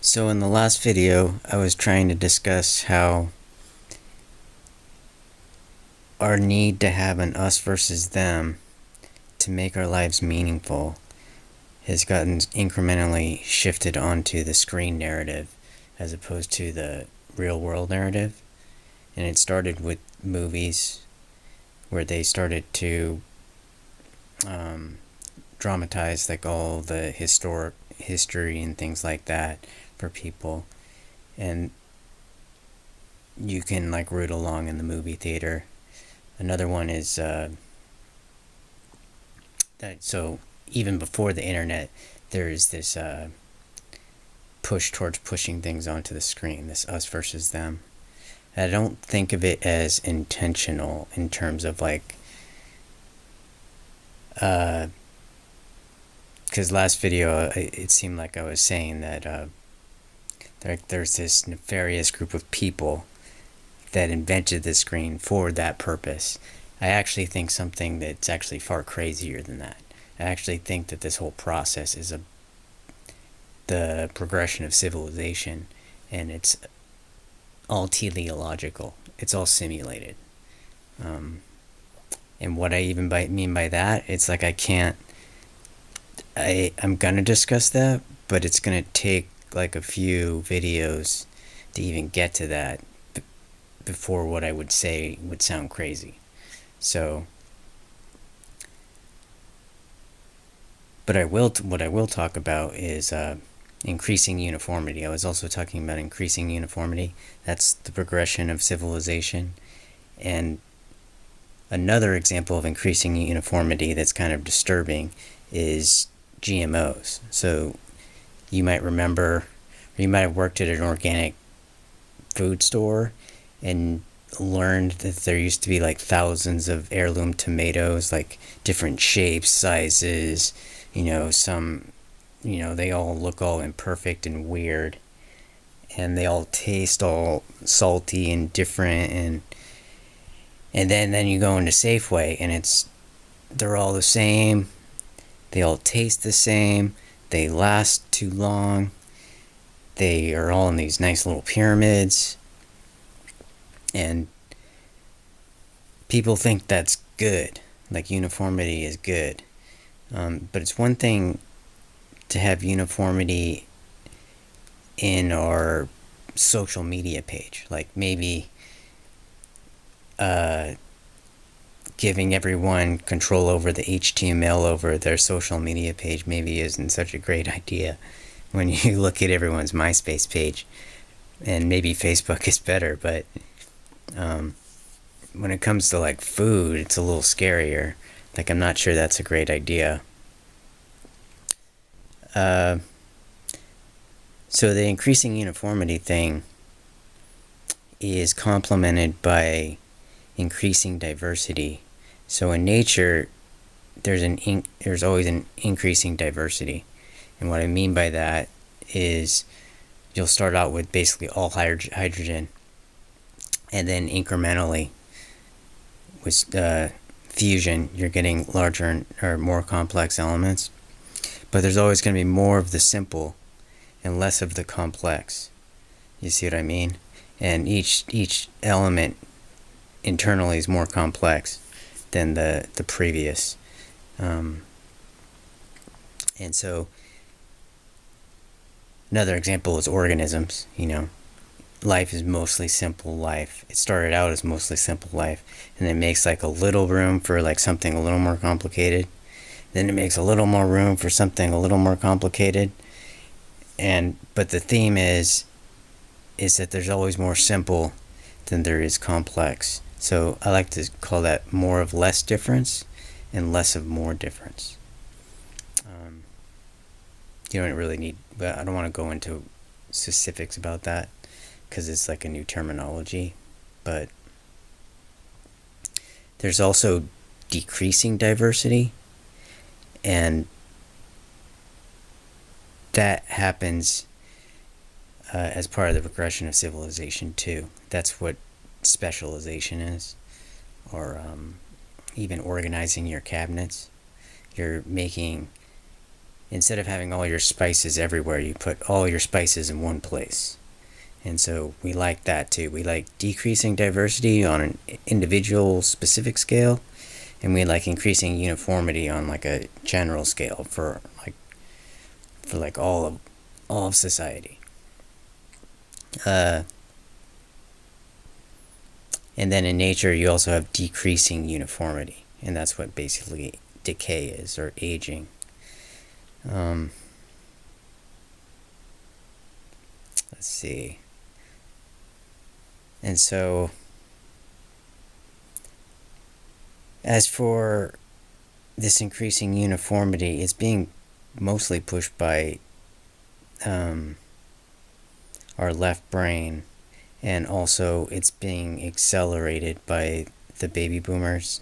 So in the last video, I was trying to discuss how our need to have an us versus them to make our lives meaningful has gotten incrementally shifted onto the screen narrative as opposed to the real world narrative. And it started with movies where they started to dramatize like all the historic history and things like that for people. And you can like root along in the movie theater. Another one is that so even before the internet, there's this push towards pushing things onto the screen, this us versus them. I don't think of it as intentional in terms of like, because last video it seemed like I was saying that there's this nefarious group of people that invented the screen for that purpose. I actually think something that's actually far crazier than that. I actually think that this whole process is the progression of civilization, and it's all teleological. It's all simulated. And what I even mean by that, it's like I'm gonna discuss that, but it's gonna take like a few videos to even get to that before what I would say would sound crazy. So, but what I will talk about is increasing uniformity. I was also talking about increasing uniformity. That's the progression of civilization. And another example of increasing uniformity that's kind of disturbing is GMOs. So you might remember, or you might have worked at an organic food store and learned that there used to be like thousands of heirloom tomatoes, like different shapes, sizes, they all look all imperfect and weird, and they all taste all salty and different, and then you go into Safeway and they're all the same, they all taste the same, they last too long, they are all in these nice little pyramids, and people think that's good, like uniformity is good. But it's one thing to have uniformity in our social media page, like maybe giving everyone control over the HTML over their social media page maybe isn't such a great idea when you look at everyone's MySpace page. And maybe Facebook is better, but when it comes to like food, it's a little scarier. Like, I'm not sure that's a great idea. So the increasing uniformity thing is complemented by increasing diversity. So in nature, there's always an increasing diversity, and what I mean by that is you'll start out with basically all hydrogen, and then incrementally with fusion, you're getting larger or more complex elements. But there's always going to be more of the simple and less of the complex. You see what I mean? And each element internally is more complex than the previous. And so another example is organisms. Life is mostly simple life. It started out as mostly simple life, and it makes like a little room for like something a little more complicated. Then it makes a little more room for something a little more complicated. But the theme is that there's always more simple than there is complex. So I like to call that more of less difference and less of more difference. You don't really need, but I don't want to go into specifics about that because it's like a new terminology. But there's also decreasing diversity, and that happens as part of the progression of civilization too. That's what specialization is, or even organizing your cabinets. You're making instead of having all your spices everywhere, you put all your spices in one place. And so we like that too. We like decreasing diversity on an individual specific scale, and we like increasing uniformity on like a general scale for all of society. And then in nature, you also have decreasing uniformity, and that's what basically decay is, or aging. Let's see. And so, as for this increasing uniformity, it's being mostly pushed by our left brain, and also it's being accelerated by the baby boomers.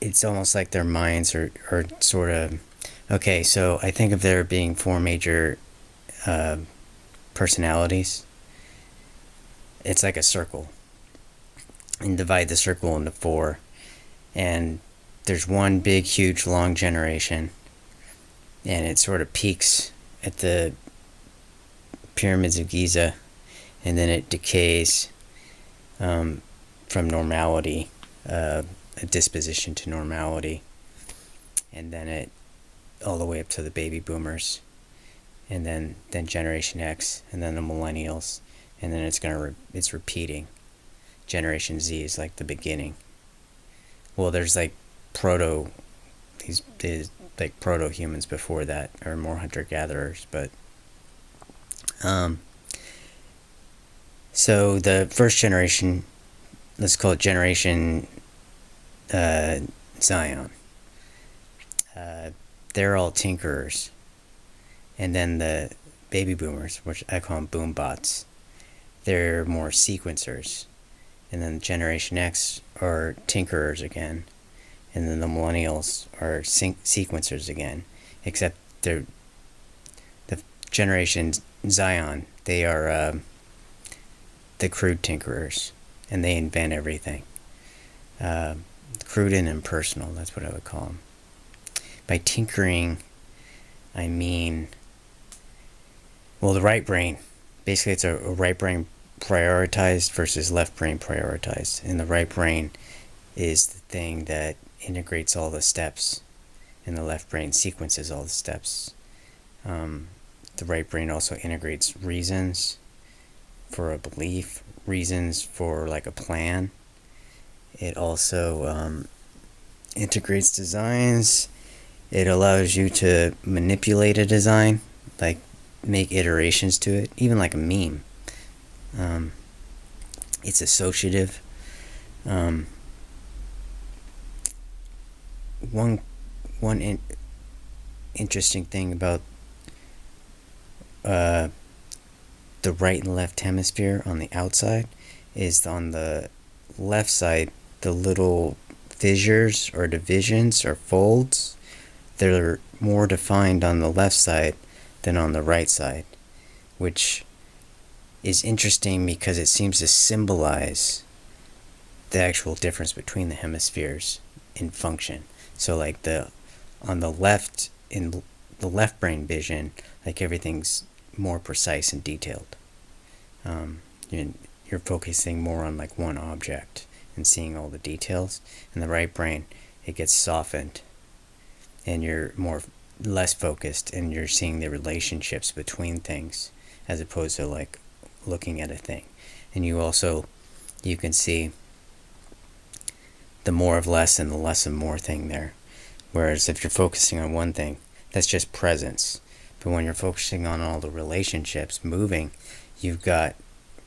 It's almost like their minds are sort of, okay, so I think of there being four major personalities. It's like a circle, and divide the circle into four, and there's one big, huge, long generation, and it sort of peaks at the pyramids of Giza, and then it decays from normality, a disposition to normality, and then it all the way up to the baby boomers, and then Generation X, and then the millennials, and then it's repeating. Generation Z is like the beginning. Well, there's like these like proto humans before that, or more hunter gatherers, but so the first generation, let's call it Generation Zion. They're all tinkerers, and then the baby boomers, which I call them boom bots, they're more sequencers, and then Generation X are tinkerers again, and then the millennials are sequencers again, except they're the Generation Zion. They are the crude tinkerers, and they invent everything. Crude and impersonal, that's what I would call them. By tinkering, I mean, well, the right brain. Basically, it's a right brain prioritized versus left brain prioritized. And the right brain is the thing that integrates all the steps, and the left brain sequences all the steps. The right brain also integrates reasons for a belief, reasons for like a plan. It also integrates designs. It allows you to manipulate a design, like make iterations to it, even like a meme. It's associative. One interesting thing about the right and left hemisphere on the outside is on the left side, the little fissures or divisions or folds, they're more defined on the left side than on the right side, which is interesting because it seems to symbolize the actual difference between the hemispheres in function. So like on the left, in the left brain vision, like everything's more precise and detailed. You're focusing more on like one object and seeing all the details. In the right brain, it gets softened, and you're less focused, and you're seeing the relationships between things as opposed to like looking at a thing. And you can see the more of less and the less of more thing there. Whereas if you're focusing on one thing, that's just presence. But when you're focusing on all the relationships moving, you've got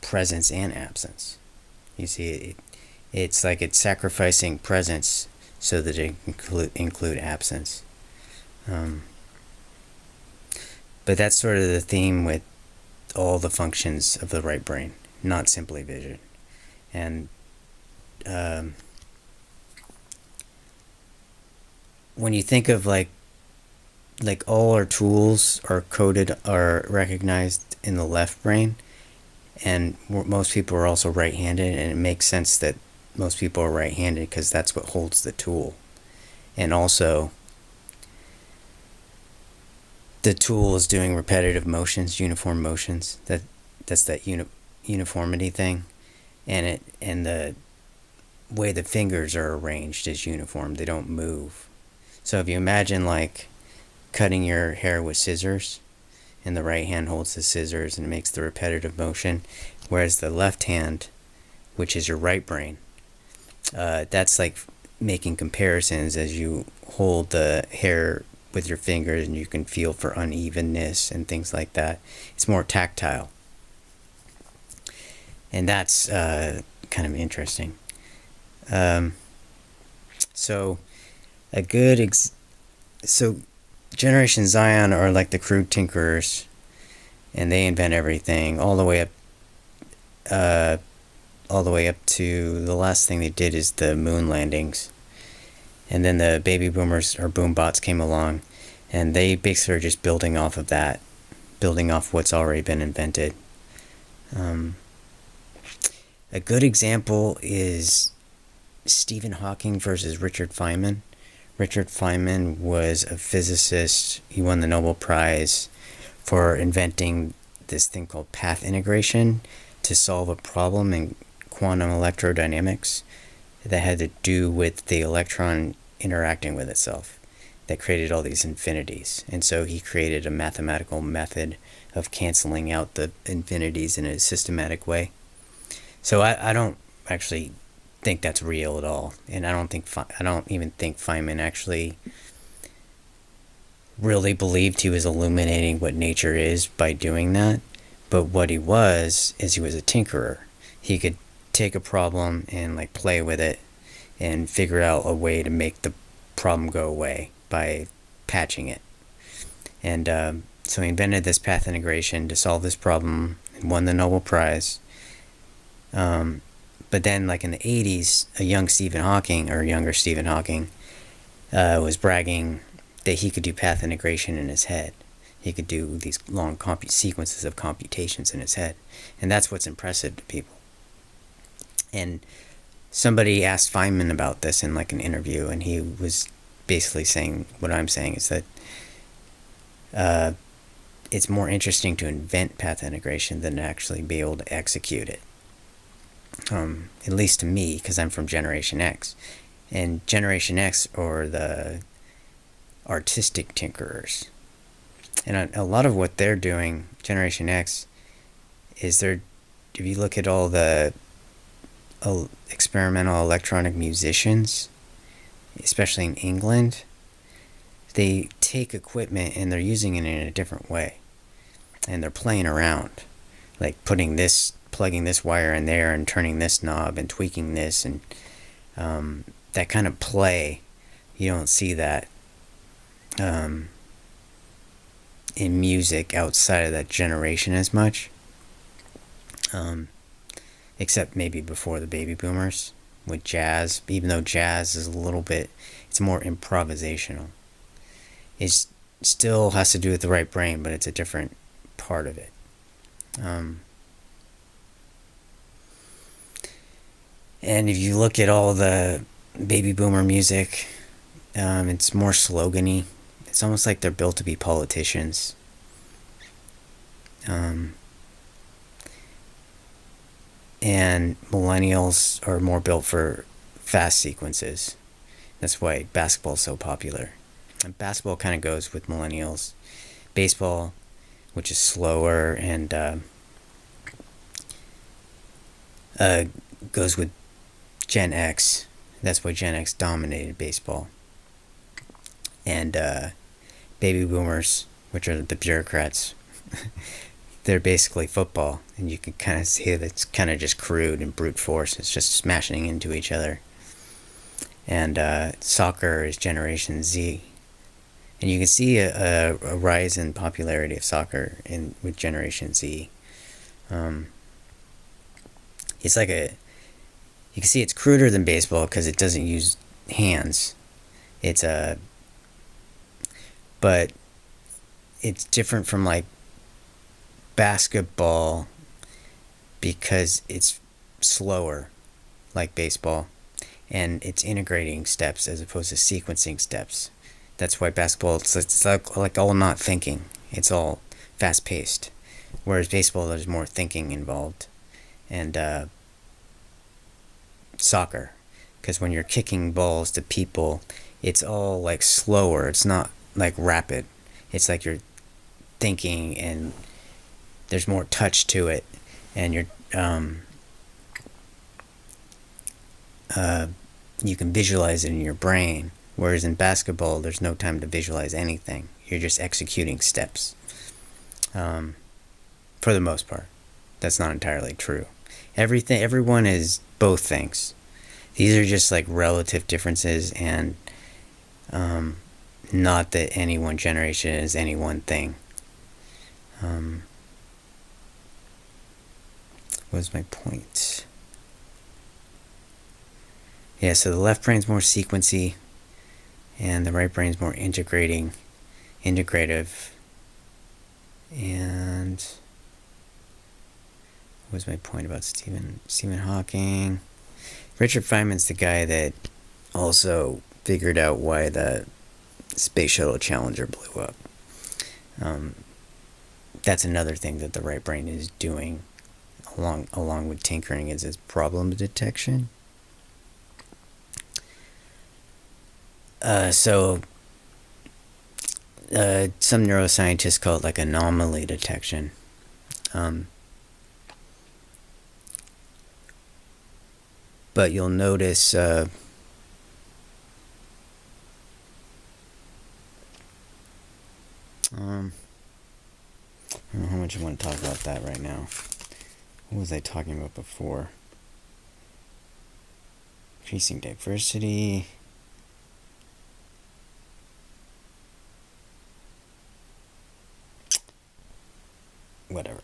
presence and absence. You see, it's like it's sacrificing presence so that it can include absence. But that's sort of the theme with all the functions of the right brain, not simply vision. And when you think of like all our tools are recognized in the left brain, and most people are also right-handed, and it makes sense that most people are right-handed because that's what holds the tool. And also, the tool is doing repetitive motions, uniform motions. That's that uniformity thing, and the way the fingers are arranged is uniform. They don't move. So if you imagine like cutting your hair with scissors, and the right hand holds the scissors and it makes the repetitive motion, whereas the left hand, which is your right brain, that's like making comparisons as you hold the hair with your fingers, and you can feel for unevenness and things like that. It's more tactile, and that's kind of interesting. So a good so Generation Zion are like the crude tinkerers, and they invent everything all the way up to the last thing they did is the moon landings. And then the baby boomers or boom bots came along, and they basically are just building off of that, building off what's already been invented. A good example is Stephen Hawking versus Richard Feynman. Richard Feynman was a physicist. He won the Nobel Prize for inventing this thing called path integration to solve a problem in quantum electrodynamics that had to do with the electron interacting with itself that created all these infinities. And so he created a mathematical method of canceling out the infinities in a systematic way. So I don't actually think that's real at all, and I don't even think Feynman actually really believed he was illuminating what nature is by doing that. But what he was is he was a tinkerer. He could take a problem and like play with it and figure out a way to make the problem go away by patching it. And so he invented this path integration to solve this problem and won the Nobel Prize. But then, like in the 80s, a young Stephen Hawking, or younger Stephen Hawking, was bragging that he could do path integration in his head. He could do these long sequences of computations in his head. And that's what's impressive to people. And somebody asked Feynman about this in like an interview, and he was basically saying what I'm saying is that it's more interesting to invent path integration than to actually be able to execute it. At least to me, because I'm from Generation X. And Generation X are the artistic tinkerers. And a lot of what they're doing, Generation X, is if you look at all the experimental electronic musicians, especially in England, they take equipment and they're using it in a different way. And they're playing around, like plugging this wire in there and turning this knob and tweaking this, and that kind of play, you don't see that in music outside of that generation as much, except maybe before the baby boomers with jazz, even though jazz is it's more improvisational. It still has to do with the right brain, but it's a different part of it. And if you look at all the baby boomer music, it's more slogan-y. It's almost like they're built to be politicians. And millennials are more built for fast sequences. That's why basketball's so popular. And basketball kind of goes with millennials. Baseball, which is slower, and goes with Gen X. That's why Gen X dominated baseball. And baby boomers, which are the bureaucrats, they're basically football. And you can kind of see that it's kind of just crude and brute force. It's just smashing into each other. And soccer is Generation Z. And you can see a rise in popularity of soccer with Generation Z. It's like you can see it's cruder than baseball because it doesn't use hands. But it's different from like basketball because it's slower. like baseball, and it's integrating steps as opposed to sequencing steps. That's why basketball, it's like all not thinking. It's all fast paced. Whereas baseball, there's more thinking involved. And soccer, because when you're kicking balls to people, it's all like slower. It's not like rapid. It's like you're thinking, and there's more touch to it, and you can visualize it in your brain. Whereas in basketball, there's no time to visualize anything. You're just executing steps. For the most part, that's not entirely true. Everyone is both things. These are just like relative differences, and not that any one generation is any one thing. What was my point? Yeah, so the left brain's more sequency, and the right brain's more integrative. And what was my point about Stephen Hawking? Richard Feynman's the guy that also figured out why the Space Shuttle Challenger blew up. That's another thing that the right brain is doing along with tinkering, is its problem detection. Some neuroscientists call it like anomaly detection. But you'll notice I don't know how much I want to talk about that right now. What was I talking about before? Increasing diversity. Whatever.